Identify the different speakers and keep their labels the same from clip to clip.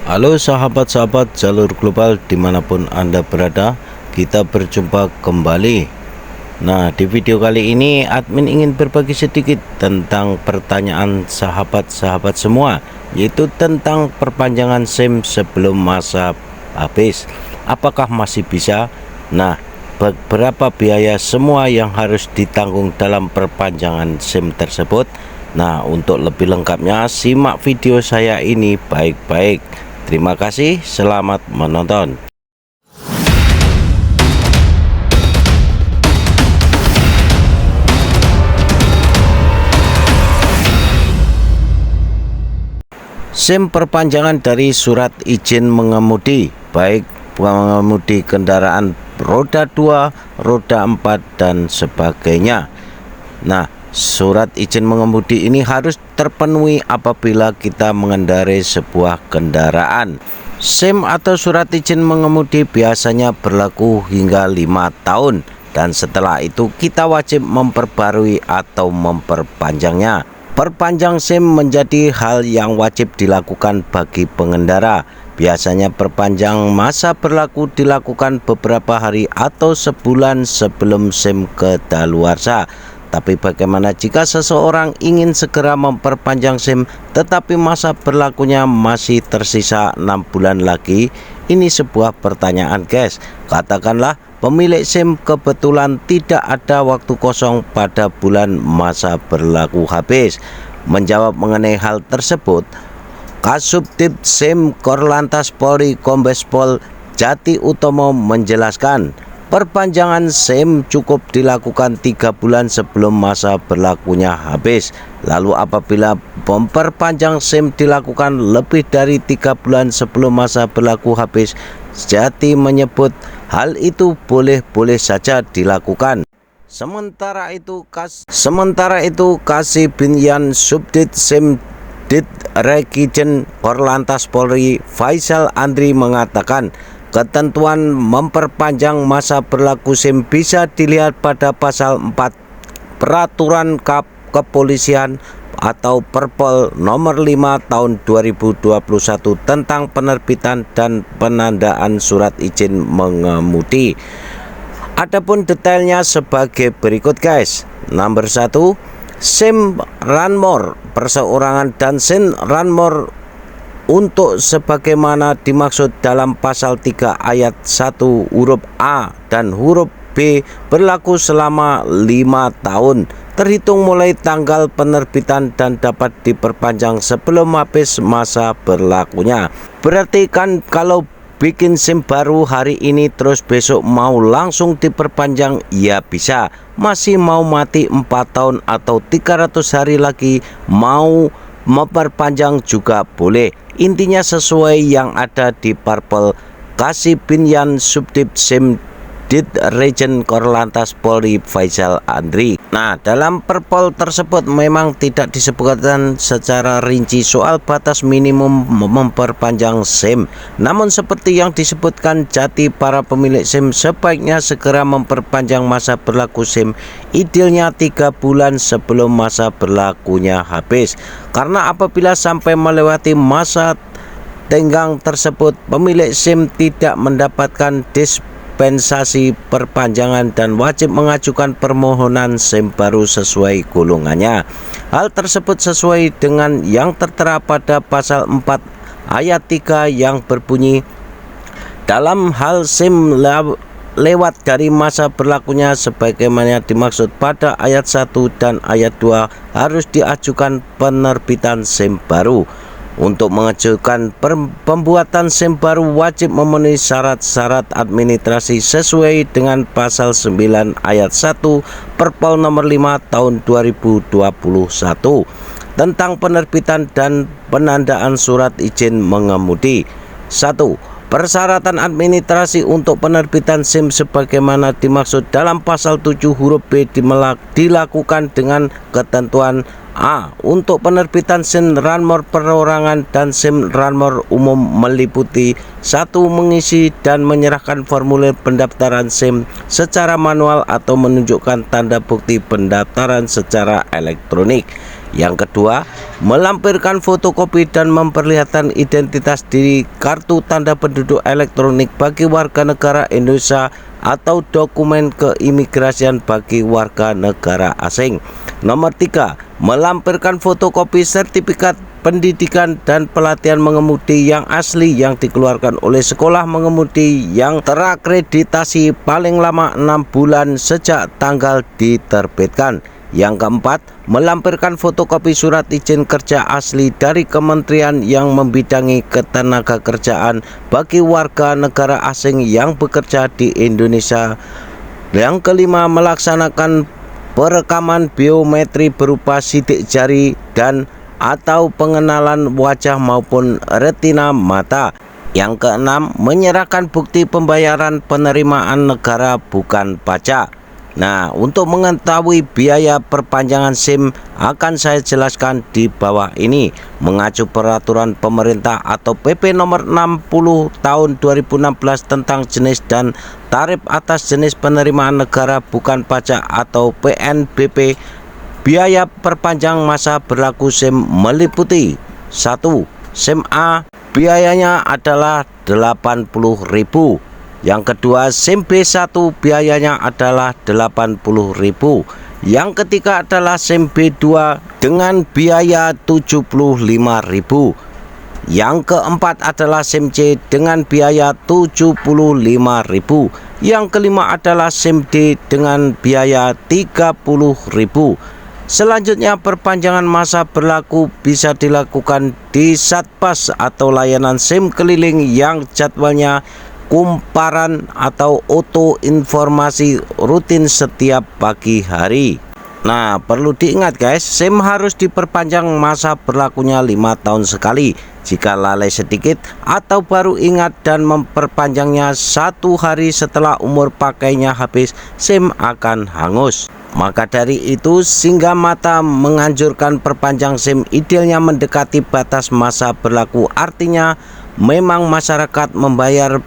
Speaker 1: Halo sahabat-sahabat jalur global dimanapun Anda berada, kita berjumpa kembali. Nah, di video kali ini admin ingin berbagi sedikit tentang pertanyaan sahabat-sahabat semua, yaitu tentang perpanjangan SIM sebelum masa habis. Apakah masih bisa? Nah, berapa biaya semua yang harus ditanggung dalam perpanjangan SIM tersebut? Nah, untuk lebih lengkapnya simak video saya ini baik-baik. Terima kasih, selamat menonton. SIM perpanjangan dari surat izin mengemudi, baik pengemudi kendaraan roda 2, roda 4, dan sebagainya. Nah, surat izin mengemudi ini harus terpenuhi apabila kita mengendarai sebuah kendaraan. SIM atau surat izin mengemudi biasanya berlaku hingga 5 tahun dan setelah itu kita wajib memperbarui atau memperpanjangnya. Perpanjang SIM menjadi hal yang wajib dilakukan bagi pengendara. Biasanya perpanjang masa berlaku dilakukan beberapa hari atau sebulan sebelum SIM kedaluarsa. Tapi bagaimana jika seseorang ingin segera memperpanjang SIM tetapi masa berlakunya masih tersisa 6 bulan lagi? Ini sebuah pertanyaan, guys. Katakanlah pemilik SIM kebetulan tidak ada waktu kosong pada bulan masa berlaku habis. Menjawab mengenai hal tersebut, Kasubdit SIM Korlantas Polri Kombes Pol Jati Utomo menjelaskan, perpanjangan SIM cukup dilakukan 3 bulan sebelum masa berlakunya habis. Lalu apabila memperpanjang SIM dilakukan lebih dari 3 bulan sebelum masa berlaku habis, Jati menyebut hal itu boleh-boleh saja dilakukan. Sementara itu Kasibinyan Subdit SIM Dit Rekijen Korlantas Polri Faisal Andri mengatakan, ketentuan memperpanjang masa berlaku SIM bisa dilihat pada pasal 4 Peraturan Kepolisian atau Perpol nomor 5 tahun 2021 tentang penerbitan dan penandaan surat izin mengemudi. Adapun detailnya sebagai berikut, guys. Nomor 1, SIM Ranmor perseorangan dan SIM Ranmor untuk sebagaimana dimaksud dalam pasal 3 ayat 1 huruf A dan huruf B berlaku selama 5 tahun terhitung mulai tanggal penerbitan dan dapat diperpanjang sebelum habis masa berlakunya. Berarti kan kalau bikin SIM baru hari ini terus besok mau langsung diperpanjang, ya bisa. Masih mau mati 4 tahun atau 300 hari lagi mau memperpanjang juga boleh. Intinya sesuai yang ada di Perpol Kasibinyan Subdit SIM Dit Regen Korlantas Polri Faisal Andri. Nah, dalam Perpol tersebut memang tidak disebutkan secara rinci soal batas minimum memperpanjang SIM. Namun seperti yang disebutkan Jati, para pemilik SIM sebaiknya segera memperpanjang masa berlaku SIM, idealnya 3 bulan sebelum masa berlakunya habis. Karena apabila sampai melewati masa tenggang tersebut, pemilik SIM tidak mendapatkan dispensasi perpanjangan dan wajib mengajukan permohonan SIM baru sesuai golongannya. Hal tersebut sesuai dengan yang tertera pada pasal 4 ayat 3 yang berbunyi, dalam hal SIM lewat dari masa berlakunya sebagaimana dimaksud pada ayat 1 dan ayat 2 harus diajukan penerbitan SIM baru. Untuk mengajukan pembuatan SIM baru wajib memenuhi syarat-syarat administrasi sesuai dengan pasal 9 ayat 1 Perpol nomor 5 tahun 2021 tentang penerbitan dan penandaan surat izin mengemudi. 1. Persyaratan administrasi untuk penerbitan SIM sebagaimana dimaksud dalam pasal 7 huruf B dilakukan dengan ketentuan A. Untuk penerbitan SIM Ranmor perorangan dan SIM Ranmor umum meliputi 1. Mengisi dan menyerahkan formulir pendaftaran SIM secara manual atau menunjukkan tanda bukti pendaftaran secara elektronik. Yang kedua, melampirkan fotokopi dan memperlihatkan identitas diri kartu tanda penduduk elektronik bagi warga negara Indonesia atau dokumen keimigrasian bagi warga negara asing. Nomor 3, melampirkan fotokopi sertifikat pendidikan dan pelatihan mengemudi yang asli yang dikeluarkan oleh sekolah mengemudi yang terakreditasi paling lama 6 bulan sejak tanggal diterbitkan. Yang keempat, melampirkan fotokopi surat izin kerja asli dari kementerian yang membidangi ketenagakerjaan bagi warga negara asing yang bekerja di Indonesia. Yang kelima, melaksanakan perekaman biometri berupa sidik jari dan atau pengenalan wajah maupun retina mata. Yang keenam, menyerahkan bukti pembayaran penerimaan negara bukan pajak. Nah, untuk mengetahui biaya perpanjangan SIM akan saya jelaskan di bawah ini. Mengacu peraturan pemerintah atau PP nomor 60 tahun 2016 tentang jenis dan tarif atas jenis penerimaan negara bukan pajak atau PNBP, biaya perpanjang masa berlaku SIM meliputi 1. SIM A, biayanya adalah 80.000. Yang kedua, SIM B1 biayanya adalah 80.000. Yang ketiga adalah SIM B2 dengan biaya 75.000. Yang keempat adalah SIM C dengan biaya 75.000. Yang kelima adalah SIM D dengan biaya 30.000. Selanjutnya, perpanjangan masa berlaku bisa dilakukan di Satpas atau layanan SIM keliling yang jadwalnya kumparan atau auto informasi rutin setiap pagi hari. Nah, perlu diingat guys, SIM harus diperpanjang masa berlakunya 5 tahun sekali. Jika lalai sedikit atau baru ingat dan memperpanjangnya 1 hari setelah umur pakainya habis, SIM akan hangus. Maka dari itu, Singgamata menganjurkan perpanjang SIM idealnya mendekati batas masa berlaku. Artinya, memang masyarakat membayar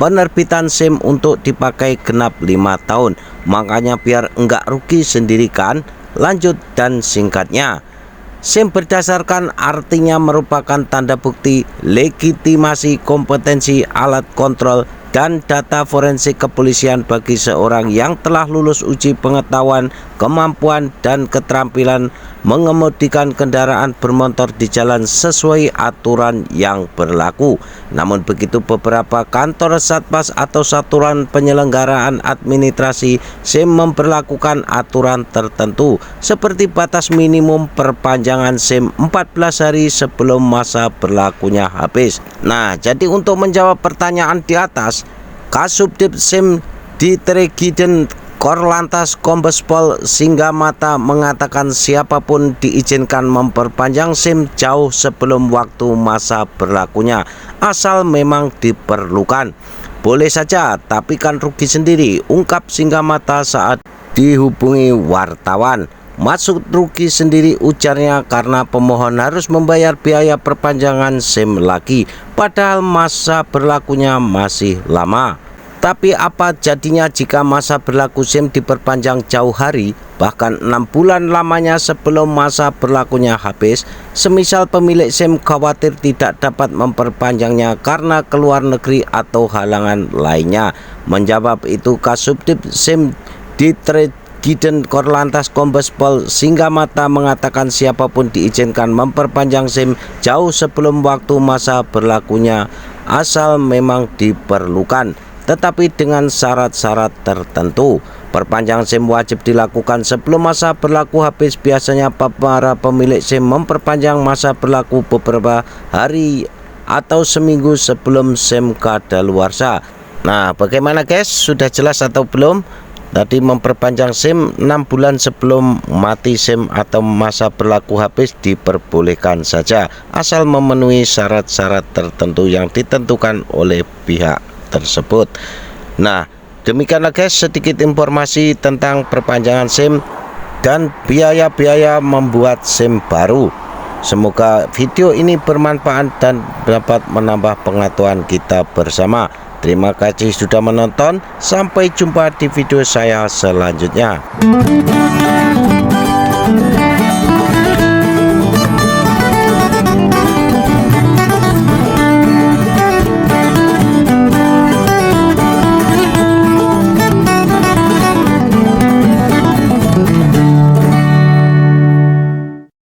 Speaker 1: penerbitan SIM untuk dipakai genap 5 tahun. Makanya biar enggak rugi sendiri kan. Lanjut dan singkatnya, SIM berdasarkan artinya merupakan tanda bukti legitimasi kompetensi alat kontrol dan data forensik kepolisian bagi seorang yang telah lulus uji pengetahuan, kemampuan, dan keterampilan mengemudikan kendaraan bermotor di jalan sesuai aturan yang berlaku. Namun begitu, beberapa kantor Satpas atau satuan penyelenggaraan administrasi SIM memberlakukan aturan tertentu seperti batas minimum perpanjangan SIM 14 hari sebelum masa berlakunya habis. Nah, jadi untuk menjawab pertanyaan di atas, Kasubdit SIM Ditregiden Korlantas Kombes Pol Singgamata mengatakan siapapun diizinkan memperpanjang SIM jauh sebelum waktu masa berlakunya, asal memang diperlukan. Boleh saja, tapi kan rugi sendiri, ungkap Singgamata saat dihubungi wartawan. Maksud rugi sendiri ujarnya karena pemohon harus membayar biaya perpanjangan SIM lagi, padahal masa berlakunya masih lama. Tapi apa jadinya jika masa berlaku SIM diperpanjang jauh hari, bahkan 6 bulan lamanya sebelum masa berlakunya habis? Semisal pemilik SIM khawatir tidak dapat memperpanjangnya karena keluar negeri atau halangan lainnya. Menjawab itu, Kasubdit SIM Ditregiden Korlantas Kombes Pol Singgamata mengatakan siapapun diizinkan memperpanjang SIM jauh sebelum waktu masa berlakunya, asal memang diperlukan, tetapi dengan syarat-syarat tertentu. Perpanjangan SIM wajib dilakukan sebelum masa berlaku habis. Biasanya para pemilik SIM memperpanjang masa berlaku beberapa hari atau seminggu sebelum SIM kadaluarsa. Nah, bagaimana guys? Sudah jelas atau belum? Tadi memperpanjang SIM 6 bulan sebelum mati SIM atau masa berlaku habis diperbolehkan saja, asal memenuhi syarat-syarat tertentu yang ditentukan oleh pihak tersebut. Nah, demikianlah guys sedikit informasi tentang perpanjangan SIM dan biaya-biaya membuat SIM baru. Semoga video ini bermanfaat dan dapat menambah pengetahuan kita bersama. Terima kasih sudah menonton. Sampai jumpa di video saya selanjutnya.